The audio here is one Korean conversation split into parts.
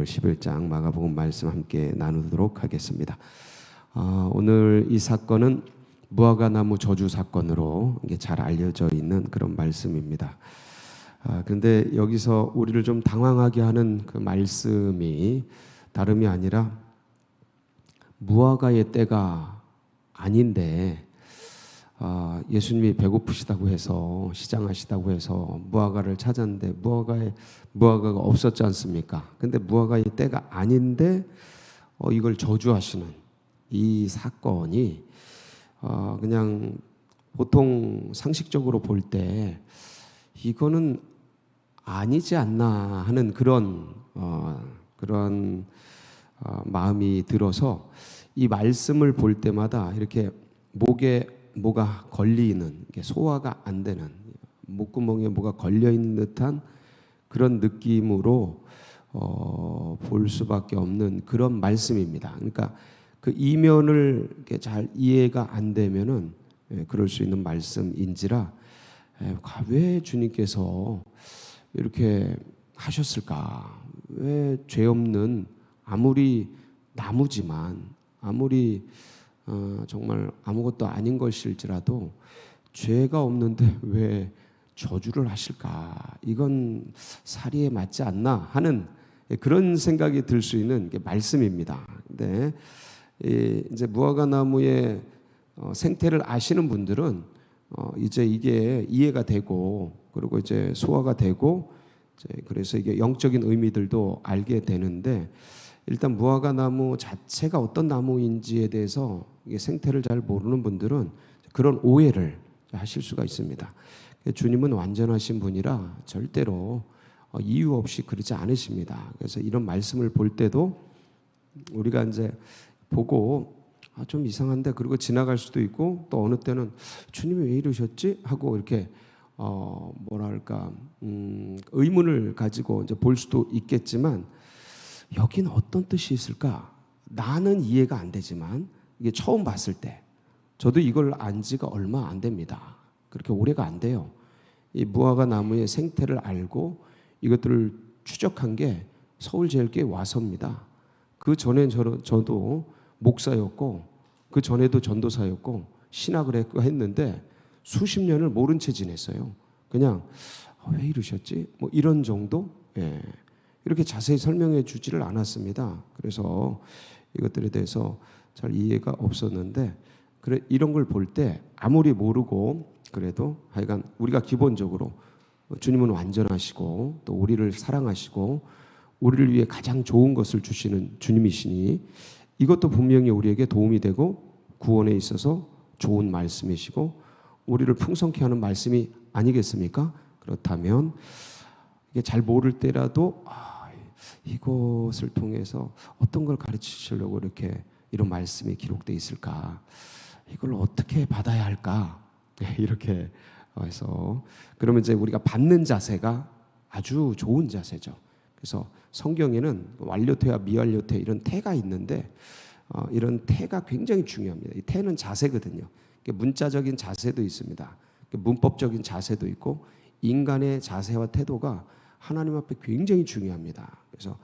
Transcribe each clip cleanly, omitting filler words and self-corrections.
11장 마가복음 말씀 함께 나누도록 하겠습니다. 오늘 이 사건은 무화과나무 저주 사건으로 이게 잘 알려져 있는 그런 말씀입니다. 그런데 여기서 우리를 좀 당황하게 하는 그 말씀이 다름이 아니라 무화과의 때가 아닌데 예수님이 배고프시다고 해서 시장하시다고 해서 무화과를 찾았는데 무화과가 없었지 않습니까? 근데 무화과의 때가 아닌데 이걸 저주하시는 이 사건이 그냥 보통 상식적으로 볼 때 이거는 아니지 않나 하는 그런 마음이 들어서 이 말씀을 볼 때마다 이렇게 목에 뭐가 걸리는, 소화가 안 되는, 목구멍에 뭐가 걸려 있는 듯한 그런 느낌으로 볼 수밖에 없는 그런 말씀입니다. 그러니까 그 이면을 이렇게 잘 이해가 안 되면은 그럴 수 있는 말씀인지라 왜 주님께서 이렇게 하셨을까? 왜 죄 없는 아무리 나무지만 아무리 정말 아무것도 아닌 것일지라도 죄가 없는데 왜 저주를 하실까? 이건 사리에 맞지 않나 하는 그런 생각이 들 수 있는 말씀입니다. 근데 이제 무화과나무의 생태를 아시는 분들은 이제 이게 이해가 되고 그리고 이제 소화가 되고 그래서 이게 영적인 의미들도 알게 되는데 일단 무화과나무 자체가 어떤 나무인지에 대해서 이게 생태를 잘 모르는 분들은 그런 오해를 하실 수가 있습니다. 주님은 완전하신 분이라 절대로 이유 없이 그러지 않으십니다. 그래서 이런 말씀을 볼 때도 우리가 이제 보고 좀 이상한데 그리고 지나갈 수도 있고 또 어느 때는 주님이 왜 이러셨지 하고 이렇게 의문을 가지고 이제 볼 수도 있겠지만 여기는 어떤 뜻이 있을까? 나는 이해가 안 되지만 이게 처음 봤을 때 저도 이걸 안 지가 얼마 안 됩니다. 그렇게 오래가 안 돼요. 이 무화과 나무의 생태를 알고 이것들을 추적한 게 서울제일교회 와서입니다. 그 전엔 저도 목사였고 그 전에도 전도사였고 신학을 했는데 수십 년을 모른 채 지냈어요. 그냥 왜 이러셨지? 뭐 이런 정도? 예. 이렇게 자세히 설명해 주지를 않았습니다. 그래서 이것들에 대해서 잘 이해가 없었는데 그래 이런 걸 볼 때 아무리 모르고 그래도 하여간 우리가 기본적으로 주님은 완전하시고 또 우리를 사랑하시고 우리를 위해 가장 좋은 것을 주시는 주님이시니 이것도 분명히 우리에게 도움이 되고 구원에 있어서 좋은 말씀이시고 우리를 풍성케 하는 말씀이 아니겠습니까? 그렇다면 이게 잘 모를 때라도 이것을 통해서 어떤 걸 가르치시려고 이렇게 이런 말씀이 기록되어 있을까? 이걸 어떻게 받아야 할까? 이렇게 해서 그러면 이제 우리가 받는 자세가 아주 좋은 자세죠. 그래서 성경에는 완료태와 미완료태 이런 태가 있는데 이런 태가 굉장히 중요합니다. 이 태는 자세거든요. 문자적인 자세도 있습니다. 문법적인 자세도 있고 인간의 자세와 태도가 하나님 앞에 굉장히 중요합니다. 그래서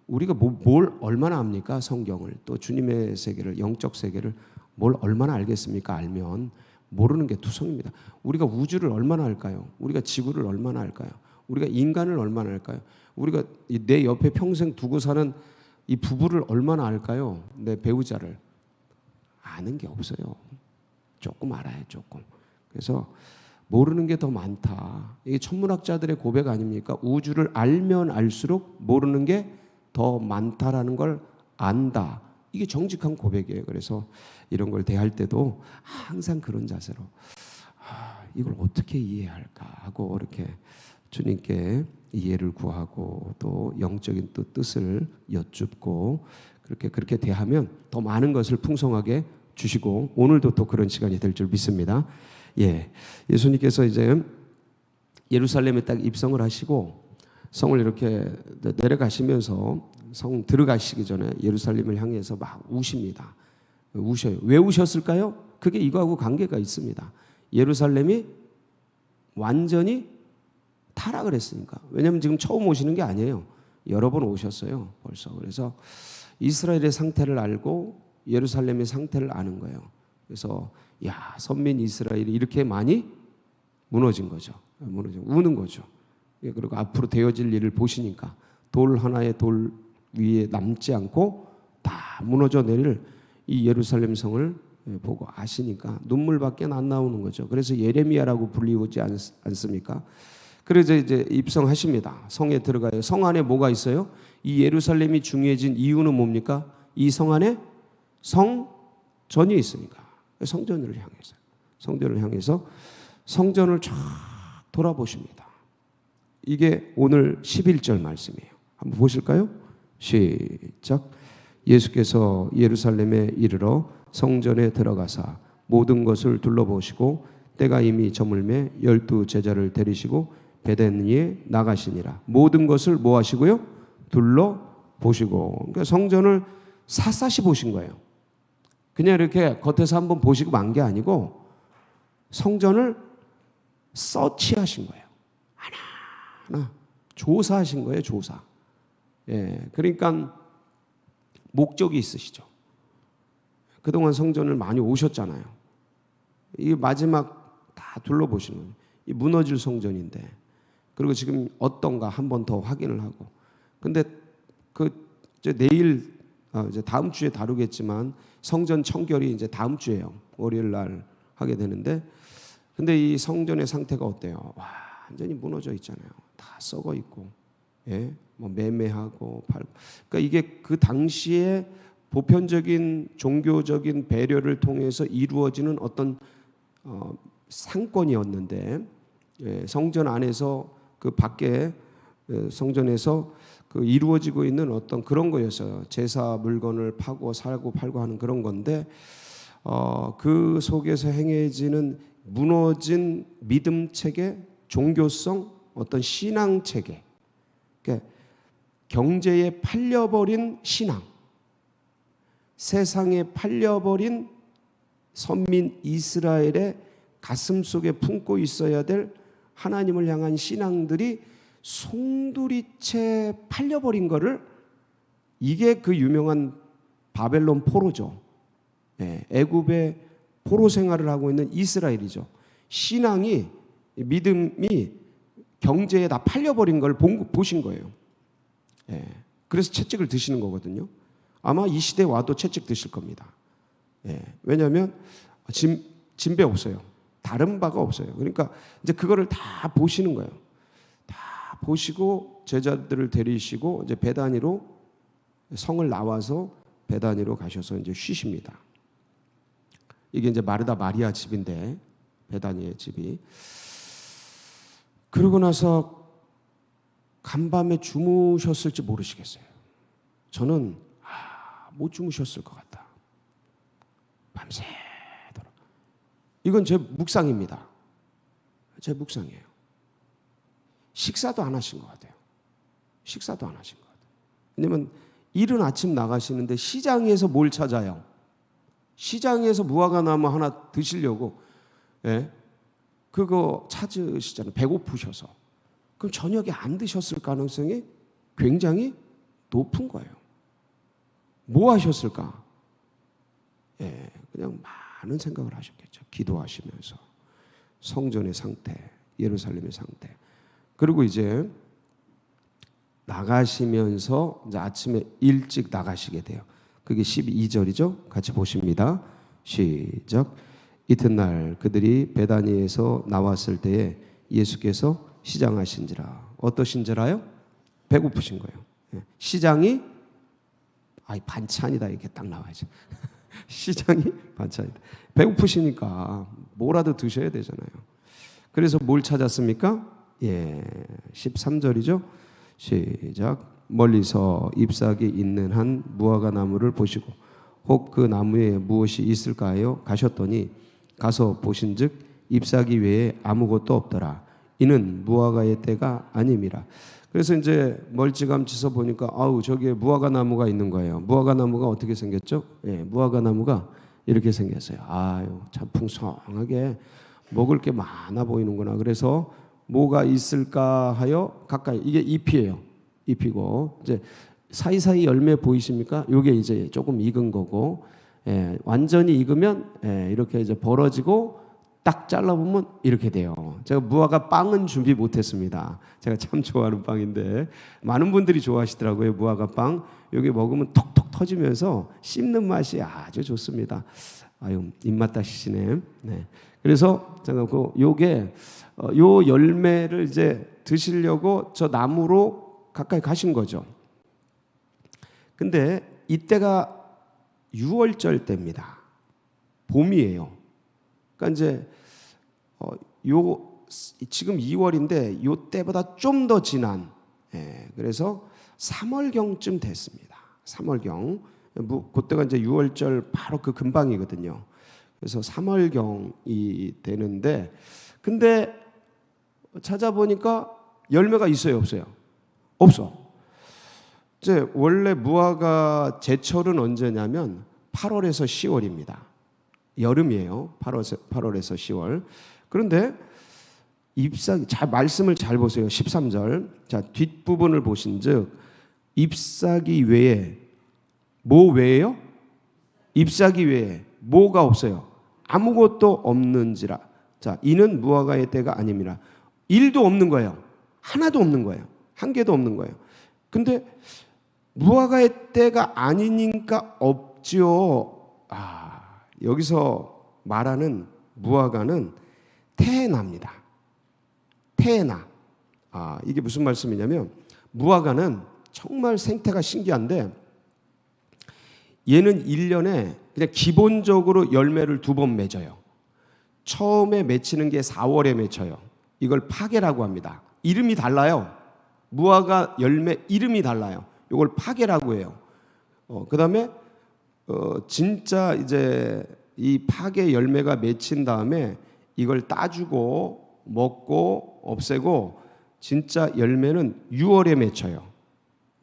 우리가 뭘 얼마나 압니까? 성경을 또 주님의 세계를 영적 세계를 뭘 얼마나 알겠습니까? 알면 모르는 게 투성입니다. 우리가 우주를 얼마나 알까요? 우리가 지구를 얼마나 알까요? 우리가 인간을 얼마나 알까요? 우리가 내 옆에 평생 두고 사는 이 부부를 얼마나 알까요? 내 배우자를 아는 게 없어요. 조금 알아요, 조금. 그래서 모르는 게 더 많다. 이게 천문학자들의 고백 아닙니까? 우주를 알면 알수록 모르는 게 더 많다라는 걸 안다. 이게 정직한 고백이에요. 그래서 이런 걸 대할 때도 항상 그런 자세로 이걸 어떻게 이해해야 할까 하고 이렇게 주님께 이해를 구하고 또 영적인 뜻을 여쭙고 그렇게 대하면 더 많은 것을 풍성하게 주시고 오늘도 또 그런 시간이 될 줄 믿습니다. 예수님께서 이제 예루살렘에 딱 입성을 하시고 성을 이렇게 내려가시면서 성 들어가시기 전에 예루살렘을 향해서 막 우십니다. 우셔요. 왜 우셨을까요? 그게 이거하고 관계가 있습니다. 예루살렘이 완전히 타락을 했으니까. 왜냐하면 지금 처음 오시는 게 아니에요. 여러 번 오셨어요 벌써. 그래서 이스라엘의 상태를 알고 예루살렘의 상태를 아는 거예요. 그래서 야, 선민 이스라엘이 이렇게 많이 무너진 거죠. 우는 거죠. 그리고 앞으로 되어질 일을 보시니까 돌 하나의 돌 위에 남지 않고 다 무너져 내릴 이 예루살렘 성을 보고 아시니까 눈물밖에 안 나오는 거죠. 그래서 예레미야라고 불리우지 않습니까? 그래서 이제 입성하십니다. 성에 들어가요. 성 안에 뭐가 있어요? 이 예루살렘이 중요해진 이유는 뭡니까? 이 성 안에 성전이 있으니까. 성전을 향해서 성전을 쫙 돌아보십니다. 이게 오늘 11절 말씀이에요. 한번 보실까요? 시작. 예수께서 예루살렘에 이르러 성전에 들어가사 모든 것을 둘러보시고 때가 이미 저물매 12 제자를 데리시고 베다니에 나가시니라. 모든 것을 뭐 하시고요? 둘러보시고. 그러니까 성전을 샅샅이 보신 거예요. 그냥 이렇게 겉에서 한번 보시고 만 게 아니고 성전을 서치하신 거예요. 하나하나 조사하신 거예요. 조사. 예, 그러니까 목적이 있으시죠. 그동안 성전을 많이 오셨잖아요. 이 마지막 다 둘러보시는 거예요. 이 무너질 성전인데, 그리고 지금 어떤가 한 번 더 확인을 하고. 근데 이제 내일 이제 다음 주에 다루겠지만 성전 청결이 이제 다음 주에요. 월요일 날 하게 되는데, 근데 이 성전의 상태가 어때요? 완전히 무너져 있잖아요. 다 썩어 있고, 예, 뭐 매매하고 팔고. 그러니까 이게 그 당시에 보편적인 종교적인 배려를 통해서 이루어지는 어떤 상권이었는데, 예, 성전 안에서 그 밖에 성전에서 그 이루어지고 있는 어떤 그런 거였어요. 제사 물건을 파고 살고 팔고 하는 그런 건데, 그 속에서 행해지는 무너진 믿음 체계, 종교성, 어떤 신앙 체계, 그러니까 경제에 팔려버린 신앙, 세상에 팔려버린 선민 이스라엘의 가슴 속에 품고 있어야 될 하나님을 향한 신앙들이 송두리째 팔려버린 거를, 이게 그 유명한 바벨론 포로죠. 예, 애굽의 포로 생활을 하고 있는 이스라엘이죠. 신앙이, 믿음이 경제에 다 팔려버린 걸 보신 거예요. 예, 그래서 채찍을 드시는 거거든요. 아마 이 시대에 와도 채찍 드실 겁니다. 예, 왜냐하면 진배 없어요. 다른 바가 없어요. 그러니까 이제 그거를 다 보시는 거예요. 다 보시고 제자들을 데리시고 이제 베다니로, 성을 나와서 베다니로 가셔서 이제 쉬십니다. 이게 이제 마르다 마리아 집인데, 베다니의 집이. 그러고 나서 간밤에 주무셨을지 모르시겠어요. 저는 못 주무셨을 것 같다. 밤새도록. 이건 제 묵상입니다. 제 묵상이에요. 식사도 안 하신 것 같아요. 식사도 안 하신 것 같아요. 왜냐면 이른 아침 나가시는데 시장에서 뭘 찾아요? 시장에서 무화과나무 하나 드시려고, 예? 그거 찾으시잖아요. 배고프셔서. 그럼 저녁에 안 드셨을 가능성이 굉장히 높은 거예요. 뭐 하셨을까? 예, 그냥 많은 생각을 하셨겠죠. 기도하시면서 성전의 상태, 예루살렘의 상태. 그리고 이제 나가시면서 이제 아침에 일찍 나가시게 돼요. 그게 12절이죠. 같이 보십니다. 시작. 이튿날 그들이 베다니에서 나왔을 때에 예수께서 시장하신지라. 어떠신지라요? 배고프신 거예요. 시장이 반찬이다 이렇게 딱 나와야죠. 시장이 반찬이다. 배고프시니까 뭐라도 드셔야 되잖아요. 그래서 뭘 찾았습니까? 예, 13절이죠. 시작. 멀리서 잎사귀 있는 한 무화과 나무를 보시고 혹 그 나무에 무엇이 있을까요? 가셨더니 가서 보신즉 잎사귀 외에 아무것도 없더라. 이는 무화과의 때가 아님이라. 그래서 이제 멀찌감치서 보니까 저기에 무화과 나무가 있는 거예요. 무화과 나무가 어떻게 생겼죠? 예, 무화과 나무가 이렇게 생겼어요. 참 풍성하게 먹을 게 많아 보이는구나. 그래서 뭐가 있을까 하여 가까이, 이게 잎이에요. 잎이고 이제 사이사이 열매 보이십니까? 요게 이제 조금 익은 거고, 완전히 익으면 이렇게 이제 벌어지고 딱 잘라보면 이렇게 돼요. 제가 무화과 빵은 준비 못했습니다. 제가 참 좋아하는 빵인데 많은 분들이 좋아하시더라고요. 무화과 빵. 여기 먹으면 톡톡 터지면서 씹는 맛이 아주 좋습니다. 아유, 입맛 다시시네. 네. 그래서 제가 요게 요 열매를 이제 드시려고 저 나무로 가까이 가신 거죠. 근데 이때가 6월절 때입니다. 봄이에요. 그러니까 이제 지금 2월인데 요 때보다 좀 더 지난, 그래서 3월경쯤 됐습니다. 3월경. 그때가 이제 6월절 바로 그 근방이거든요. 그래서 3월경이 되는데, 근데 찾아보니까 열매가 있어요, 없어요? 없어. 이제 원래 무화과 제철은 언제냐면 8월에서 10월입니다. 여름이에요. 8월에서 10월. 그런데 잎사귀, 잘 말씀을 잘 보세요. 13절. 자, 뒷부분을 보신즉 잎사귀 외에 뭐 외에요? 잎사귀 외에 뭐가 없어요? 아무것도 없는지라. 자, 이는 무화과의 때가 아닙니다. 일도 없는 거예요. 하나도 없는 거예요. 한 개도 없는 거예요. 근데 무화과의 때가 아니니까 없지요. 여기서 말하는 무화과는 테에나입니다. 테에나. 이게 무슨 말씀이냐면 무화과는 정말 생태가 신기한데 얘는 1년에 그냥 기본적으로 열매를 2번 맺어요. 처음에 맺히는 게 4월에 맺혀요. 이걸 파게라고 합니다. 이름이 달라요. 무화과 열매 이름이 달라요. 이걸 파게라고 해요. 그다음에 진짜 이제 이 파게 열매가 맺힌 다음에 이걸 따주고 먹고 없애고 진짜 열매는 6월에 맺혀요.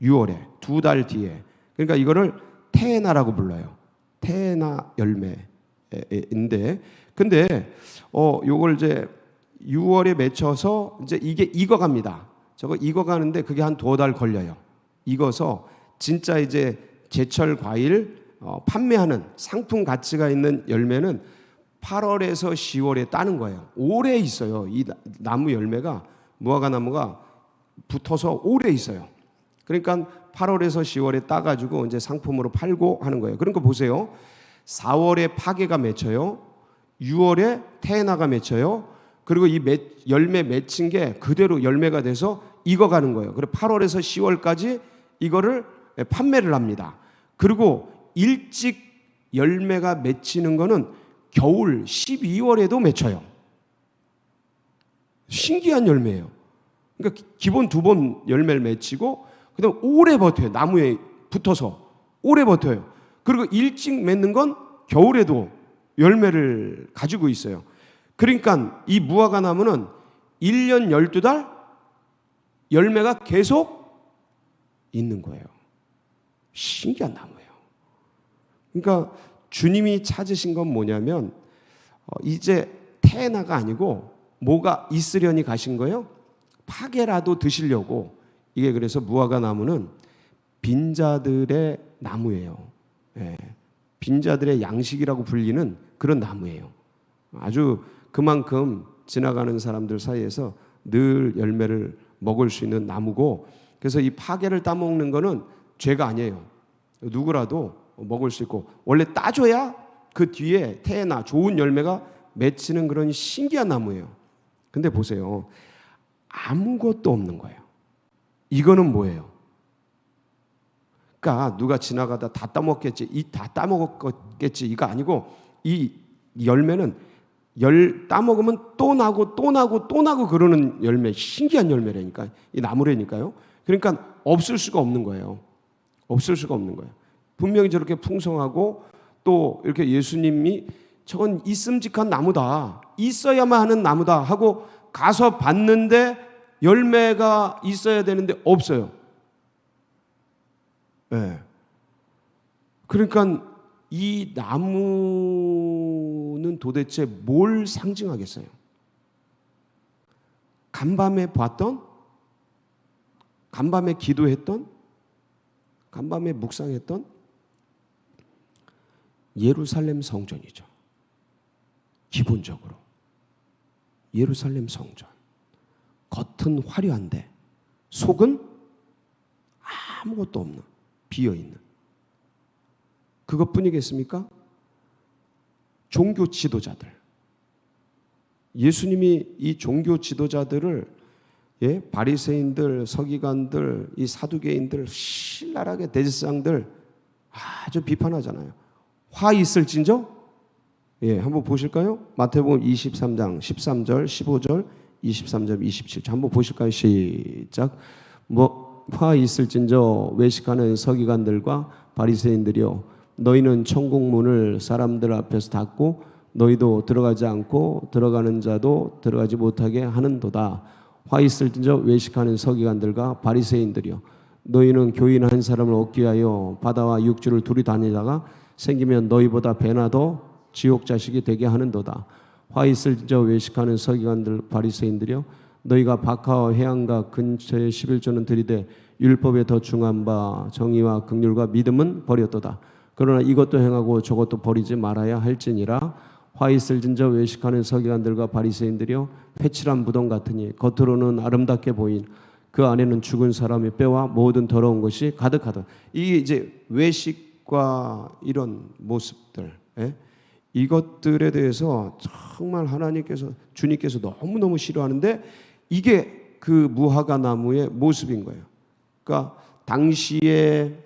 6월에 2달 뒤에. 그러니까 이거를 테에나라고 불러요. 테에나 열매인데, 근데 요걸 이제 6월에 맺혀서 이제 이게 익어갑니다. 저거 익어가는데 그게 한 2달 걸려요. 익어서 진짜 이제 제철 과일 판매하는 상품 가치가 있는 열매는 8월에서 10월에 따는 거예요. 오래 있어요. 이 나무 열매가, 무화과 나무가 붙어서 오래 있어요. 그러니까 8월에서 10월에 따가지고 이제 상품으로 팔고 하는 거예요. 그러니까 보세요. 4월에 파게가 맺혀요. 6월에 테에나가 맺혀요. 그리고 이 열매 맺힌 게 그대로 열매가 돼서 익어가는 거예요. 그리고 8월에서 10월까지 이거를 판매를 합니다. 그리고 일찍 열매가 맺히는 거는 겨울 12월에도 맺혀요. 신기한 열매예요. 그러니까 기본 2번 열매를 맺히고 그다음 오래 버텨요. 나무에 붙어서 오래 버텨요. 그리고 일찍 맺는 건 겨울에도 열매를 가지고 있어요. 그러니까 이 무화과 나무는 1년 12달 열매가 계속 있는 거예요. 신기한 나무예요. 그러니까 주님이 찾으신 건 뭐냐면 이제 테에나가 아니고 뭐가 있으려니 가신 거예요? 파게라도 드시려고. 이게 그래서 무화과 나무는 빈자들의 나무예요. 빈자들의 양식이라고 불리는 그런 나무예요. 아주 그만큼 지나가는 사람들 사이에서 늘 열매를 먹을 수 있는 나무고, 그래서 이 파게를 따먹는 거는 죄가 아니에요. 누구라도 먹을 수 있고, 원래 따줘야 그 뒤에 테에나 좋은 열매가 맺히는 그런 신기한 나무예요. 근데 보세요. 아무것도 없는 거예요. 이거는 뭐예요? 그러니까 누가 지나가다 다 따먹겠지, 다 따먹었겠지, 이거 아니고 이 열매는 따먹으면 또 나고 또 나고 또 나고 그러는 열매, 신기한 열매라니까. 이 나무라니까요. 그러니까 없을 수가 없는 거예요. 없을 수가 없는 거예요. 분명히 저렇게 풍성하고 또 이렇게 예수님이 저건 있음직한 나무다, 있어야만 하는 나무다 하고 가서 봤는데 열매가 있어야 되는데 없어요. 그러니까 이 나무는 도대체 뭘 상징하겠어요? 간밤에 봤던 간밤에 기도했던, 간밤에 묵상했던 예루살렘 성전이죠. 기본적으로 예루살렘 성전. 겉은 화려한데 속은 아무것도 없는, 비어있는. 그것뿐이겠습니까? 종교 지도자들. 예수님이 이 종교 지도자들을, 바리새인들, 서기관들, 이 사두개인들, 신랄하게 대제사장들 아주 비판하잖아요. 화 있을진저? 한번 보실까요? 마태복음 23장 13절, 15절, 23절, 27절 한번 보실까요? 시작. 화 있을진저 외식하는 서기관들과 바리새인들이여, 너희는 천국 문을 사람들 앞에서 닫고 너희도 들어가지 않고 들어가는 자도 들어가지 못하게 하는도다. 화 있을진저 외식하는 서기관들과 바리새인들이여, 너희는 교인 한 사람을 얻기 위하여 바다와 육지를 둘이 다니다가 생기면 너희보다 배나 더 지옥 자식이 되게 하는도다. 화 있을진저 외식하는 서기관들 바리새인들이여, 너희가 박하와 회당과 근처에 11조는 들이되 율법에 더 중한 바 정의와 긍휼과 믿음은 버렸도다. 그러나 이것도 행하고 저것도 버리지 말아야 할지니라. 화 있을진저 외식하는 서기관들과 바리새인들이여, 회칠한 무덤 같으니 겉으로는 아름답게 보인 그 안에는 죽은 사람의 뼈와 모든 더러운 것이 가득하다. 이게 이제 외식과 이런 모습들, 이것들에 대해서 정말 하나님께서, 주님께서 너무너무 싫어하는데 이게 그 무화과 나무의 모습인 거예요. 그러니까 당시의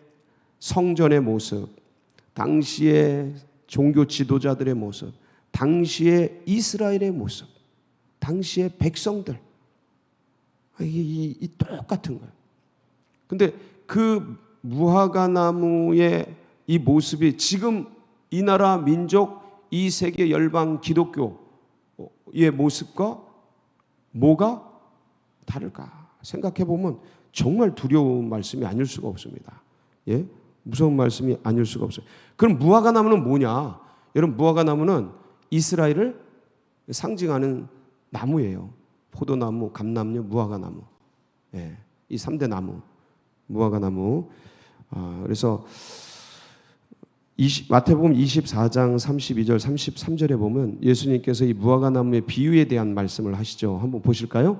성전의 모습, 당시의 종교 지도자들의 모습, 당시의 이스라엘의 모습, 당시의 백성들, 이 똑같은 거예요. 근데 그 무화과 나무의 이 모습이 지금 이 나라 민족, 이 세계 열방 기독교의 모습과 뭐가 다를까 생각해 보면 정말 두려운 말씀이 아닐 수가 없습니다. 무서운 말씀이 아닐 수가 없어요. 그럼 무화과 나무는 뭐냐? 여러분, 무화과 나무는 이스라엘을 상징하는 나무예요. 포도나무, 감람류, 무화과 나무. 이 3대 나무, 무화과 나무. 그래서 마태복음 24장 32절 33절에 보면 예수님께서 이 무화과 나무의 비유에 대한 말씀을 하시죠. 한번 보실까요?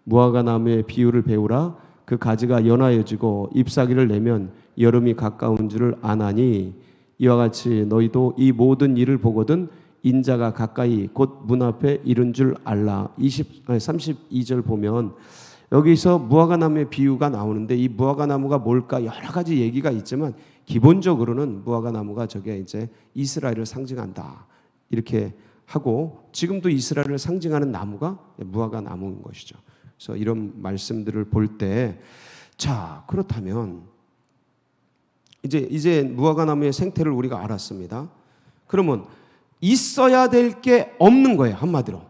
무화과 나무의 비유를 배우라. 그 가지가 연하여지고 잎사귀를 내면 여름이 가까운 줄을 아나니, 이와 같이 너희도 이 모든 일을 보거든 인자가 가까이 곧 문 앞에 이른 줄 알라. 32절 보면 여기서 무화과 나무의 비유가 나오는데, 이 무화과 나무가 뭘까 여러 가지 얘기가 있지만 기본적으로는 무화과 나무가 저게 이제 이스라엘을 상징한다 이렇게 하고, 지금도 이스라엘을 상징하는 나무가 무화과 나무인 것이죠. 그래서 이런 말씀들을 볼 때, 자, 그렇다면 이제 무화과 나무의 생태를 우리가 알았습니다. 그러면 있어야 될 게 없는 거예요. 한마디로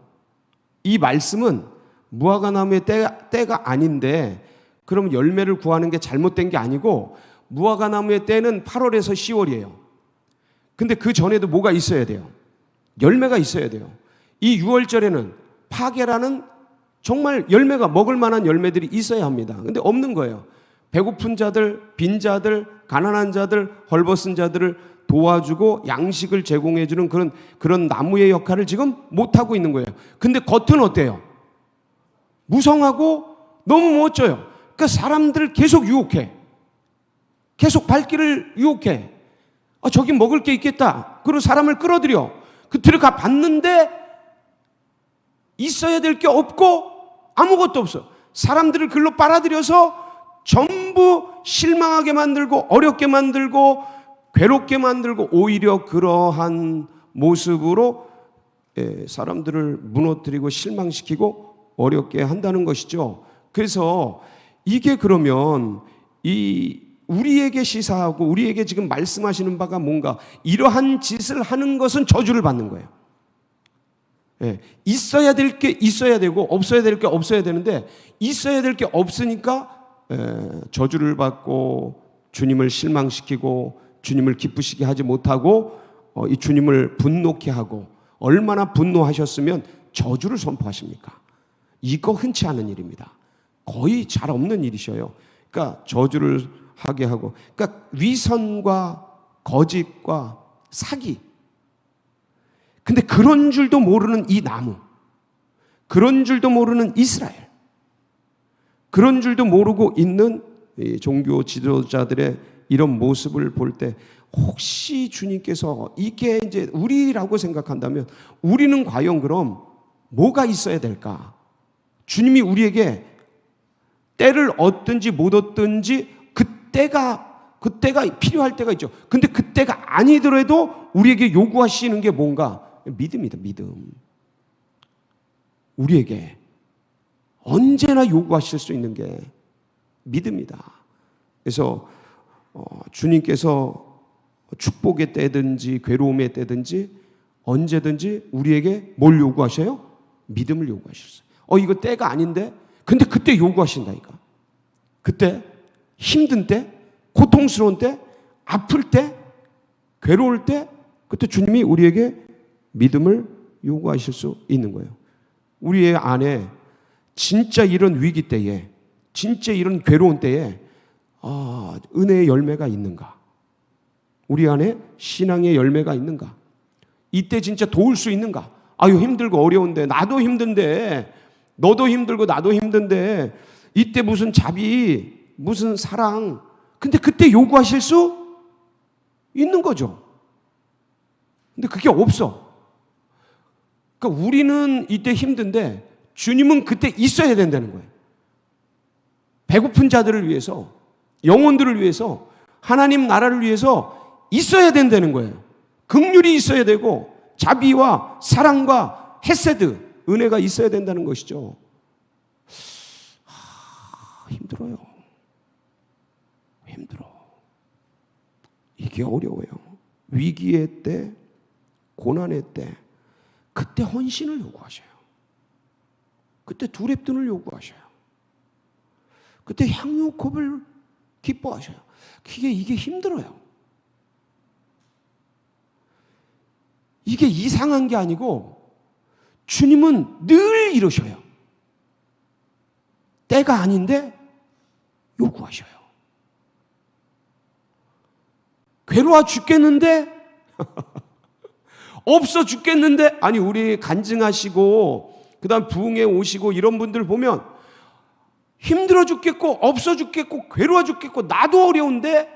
이 말씀은 무화과 나무의 때가 아닌데, 그러면 열매를 구하는 게 잘못된 게 아니고, 무화과 나무의 때는 8월에서 10월이에요. 근데 그 전에도 뭐가 있어야 돼요? 열매가 있어야 돼요. 이 6월절에는 파괴라는 정말 열매가, 먹을 만한 열매들이 있어야 합니다. 근데 없는 거예요. 배고픈 자들, 빈 자들, 가난한 자들, 헐벗은 자들을 도와주고 양식을 제공해주는 그런 나무의 역할을 지금 못하고 있는 거예요. 근데 겉은 어때요? 무성하고 너무 멋져요. 그러니까 사람들을 계속 유혹해. 계속 발길을 유혹해. 저기 먹을 게 있겠다. 그리고 사람을 끌어들여. 그 들어가 봤는데 있어야 될 게 없고 아무것도 없어. 사람들을 글로 빨아들여서 전부 실망하게 만들고 어렵게 만들고 괴롭게 만들고, 오히려 그러한 모습으로 사람들을 무너뜨리고 실망시키고 어렵게 한다는 것이죠. 그래서 이게 그러면 우리에게 시사하고 우리에게 지금 말씀하시는 바가 뭔가, 이러한 짓을 하는 것은 저주를 받는 거예요. 있어야 될 게 있어야 되고 없어야 될 게 없어야 되는데, 있어야 될 게 없으니까 저주를 받고 주님을 실망시키고 주님을 기쁘시게 하지 못하고 이 주님을 분노케 하고, 얼마나 분노하셨으면 저주를 선포하십니까? 이거 흔치 않은 일입니다. 거의 잘 없는 일이셔요. 그러니까 저주를 하게 하고, 그러니까 위선과 거짓과 사기. 근데 그런 줄도 모르는 이 나무, 그런 줄도 모르는 이스라엘, 그런 줄도 모르고 있는 이 종교 지도자들의 이런 모습을 볼 때 혹시 주님께서 이게 이제 우리라고 생각한다면 우리는 과연 그럼 뭐가 있어야 될까? 주님이 우리에게 때를 얻든지 못 얻든지 그때가 필요할 때가 있죠. 근데 그때가 아니더라도 우리에게 요구하시는 게 뭔가? 믿음이다, 믿음. 우리에게 언제나 요구하실 수 있는 게 믿음이다. 그래서 주님께서 축복의 때든지 괴로움의 때든지 언제든지 우리에게 뭘 요구하셔요? 믿음을 요구하셨어요. 이거 때가 아닌데? 근데 그때 요구하신다니까. 그때 힘든 때, 고통스러운 때, 아플 때, 괴로울 때, 그때 주님이 우리에게 믿음을 요구하실 수 있는 거예요. 우리의 안에 진짜 이런 위기 때에, 진짜 이런 괴로운 때에 은혜의 열매가 있는가? 우리 안에 신앙의 열매가 있는가? 이때 진짜 도울 수 있는가? 아유, 힘들고 어려운데, 나도 힘든데, 너도 힘들고 나도 힘든데, 이때 무슨 자비, 무슨 사랑, 근데 그때 요구하실 수 있는 거죠. 근데 그게 없어. 그러니까 우리는 이때 힘든데 주님은 그때 있어야 된다는 거예요. 배고픈 자들을 위해서, 영혼들을 위해서, 하나님 나라를 위해서 있어야 된다는 거예요. 긍휼이 있어야 되고 자비와 사랑과 헤세드, 은혜가 있어야 된다는 것이죠. 힘들어요. 힘들어. 이게 어려워요. 위기의 때, 고난의 때, 그때 헌신을 요구하셔요. 그때 두랩돈을 요구하셔요. 그때 향유컵을 기뻐하셔요. 이게 힘들어요. 이게 이상한 게 아니고 주님은 늘 이러셔요. 때가 아닌데 요구하셔요. 괴로워 죽겠는데 없어 죽겠는데, 아니 우리 간증하시고 그 다음 부흥회 오시고 이런 분들 보면 힘들어 죽겠고 없어 죽겠고 괴로워 죽겠고 나도 어려운데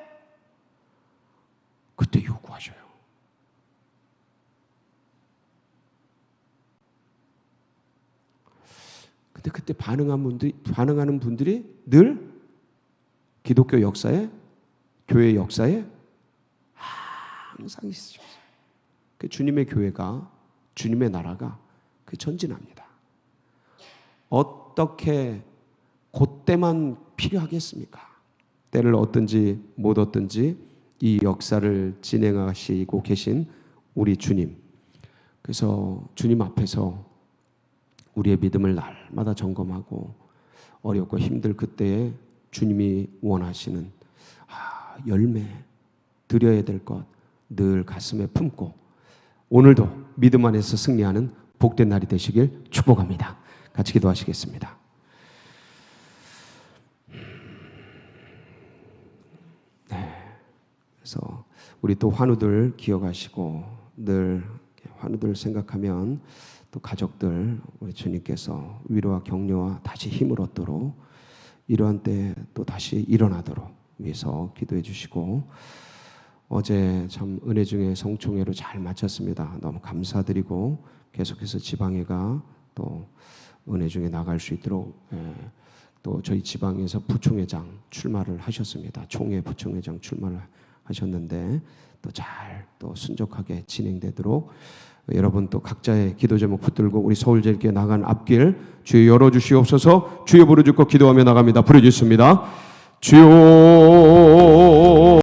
그때 요구하셔요. 근데 그때 반응하는 분들이 늘 기독교 역사에, 교회 역사에 항상 있으셨어요. 그 주님의 교회가, 주님의 나라가 그 전진합니다. 어떻게 그때만 필요하겠습니까? 때를 얻든지 못 얻든지 이 역사를 진행하시고 계신 우리 주님. 그래서 주님 앞에서 우리의 믿음을 날마다 점검하고 어렵고 힘들 그때에 주님이 원하시는 열매, 드려야 될 것 늘 가슴에 품고 오늘도 믿음 안에서 승리하는 복된 날이 되시길 축복합니다. 같이 기도하시겠습니다. 네, 그래서 우리 또 환우들 기억하시고 늘 환우들 생각하면 또 가족들 우리 주님께서 위로와 격려와 다시 힘을 얻도록 이러한 때 또 다시 일어나도록 위해서 기도해 주시고, 어제 참 은혜 중에 성총회로 잘 마쳤습니다. 너무 감사드리고 계속해서 지방회가 또 은혜 중에 나갈 수 있도록 또 저희 지방에서 부총회장 출마를 하셨습니다. 총회 부총회장 출마를 하셨는데 또 잘 또 순적하게 진행되도록 여러분 또 각자의 기도 제목 붙들고 우리 서울제일교회 나간 앞길 주여 열어주시옵소서. 주여 부르짖고 기도하며 나갑니다. 부르짖습니다. 주여